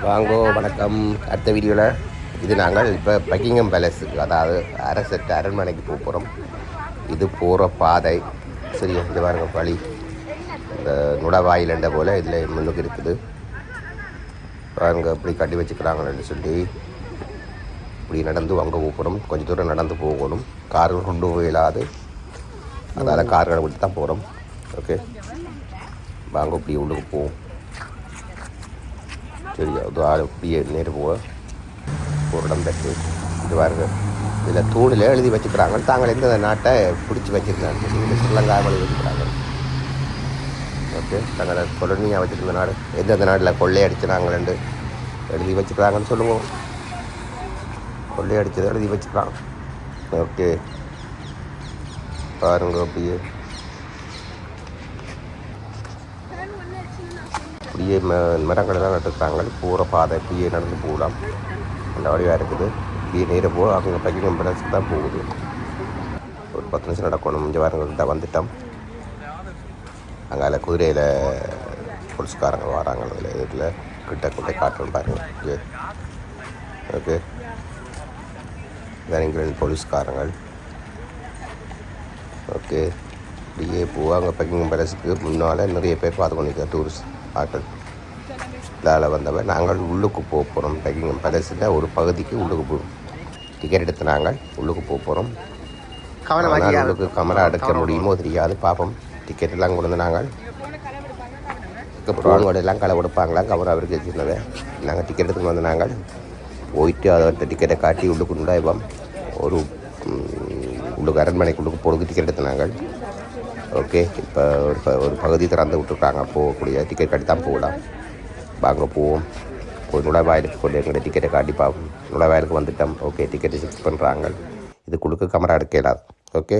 வாங்கோ வணக்கம். அடுத்த வீடியோவில் இது நாங்கள் இப்போ பக்கிங்ஹாம் பேலஸுக்கு, அதாவது அரண்மனைக்கு போக போகிறோம். இது போகிற பாதை சரியா, இது பாருங்க வழி, இந்த நுடவாயிலண்ட போல் இதில் முன்னுக்கு இருக்குது பாருங்க. இப்படி கட்டி வச்சுக்கிறாங்கன்னு சொல்லி இப்படி நடந்து அங்கே போகிறோம். கொஞ்சம் தூரம் நடந்து போகணும், கார்கள் கொண்டு போயிடாது, அதனால் கார்களை விட்டு தான் போகிறோம். ஓகே வாங்க இப்படி உள்ளுக்கு போவோம். சரி, அது அப்படியே நேரு போக ஒரு இடம் பெற்று இது பாருங்க. இதில் தூணில் எழுதி வச்சுக்கிறாங்க தாங்கள் எந்த நாட்டை பிடிச்சி வச்சுருந்தாங்க. இதில் ஸ்ரீலங்கா எழுதி வச்சுக்கிறாங்க. ஓகே, தங்களை கொலனியாக வச்சுருந்த நாடு எந்தெந்த நாட்டில் கொள்ளையடிச்சுனாங்கன்னு எழுதி வச்சுக்கிறாங்கன்னு சொல்லுவோம். கொள்ளையடிச்சதை எழுதி வச்சுக்கிறாங்க. ஓகே பாருங்க, அப்படியே இப்படியே மரங்களை தான் நட்டுருக்காங்க. போகிற பாதை இப்படியே நடந்து போகலாம், அந்த வழியாக இருக்குது. இப்படியே நேராக போக அவங்க பக்கிங்ஹாம் பேலஸுக்கு தான் போகுது. ஒரு 10 நிமிஷம் நடக்கணும். இங்கே வரவங்கள்ட்ட வந்துட்டோம். அங்கே குதிரையில் போலீஸ்காரங்க வராங்க. இதில் கிட்ட கிட்ட காட்டுறோம் பாருங்கள். ஓகே ஓகே, இதான் இங்கே போலீஸ்காரங்க. ஓகே, இப்படியே போவாங்க பக்கிங்ஹாம் பேலஸுக்கு. முன்னால் நிறைய பேர் பார்த்து கொண்டிருக்க டூரிஸ்ட் ஆட்கள். இதால் வந்தவன் நாங்கள் உள்ளுக்கு போக போகிறோம். பக்கிங்ஹாம் பேலஸில் ஒரு பகுதிக்கு உள்ளுக்கு போகிறோம். டிக்கெட் எடுத்து நாங்கள் உள்ளுக்கு போக போகிறோம். உள்ளுக்கு கமரா எடுக்க முடியுமோ தெரியாது, பார்ப்போம். டிக்கெட் எல்லாம் கொண்டு வந்து நாங்கள் எல்லாம் களை கொடுப்பாங்களா கமரா அவருக்கு வச்சுருந்ததை நாங்கள் டிக்கெட் எடுத்துன்னு வந்து நாங்கள் போயிட்டு அதை டிக்கெட்டை காட்டி உள்ளுக்கு உண்டாய்வோம். ஒரு உள்ளுக்கு அரண்மனைக்குள்ளுக்கு போகிறதுக்கு டிக்கெட் எடுத்து நாங்கள். ஓகே, இப்போ ஒரு பகுதி திறந்து விட்டுருக்காங்க, போகக்கூடிய டிக்கெட் காட்டி தான் போகலாம். வாங்க போவோம். போய் நுழைவாயிலுக்கு கொண்டு எங்கிட்ட டிக்கெட்டை காட்டி பார்ப்போம். நுழைவாயிலுக்கு வந்துட்டோம். ஓகே, டிக்கெட்டை ஃபிக்ஸ் பண்ணுறாங்க. இதுக்குள்ளுக்கு கேமரா எடுக்க இயலாது. ஓகே.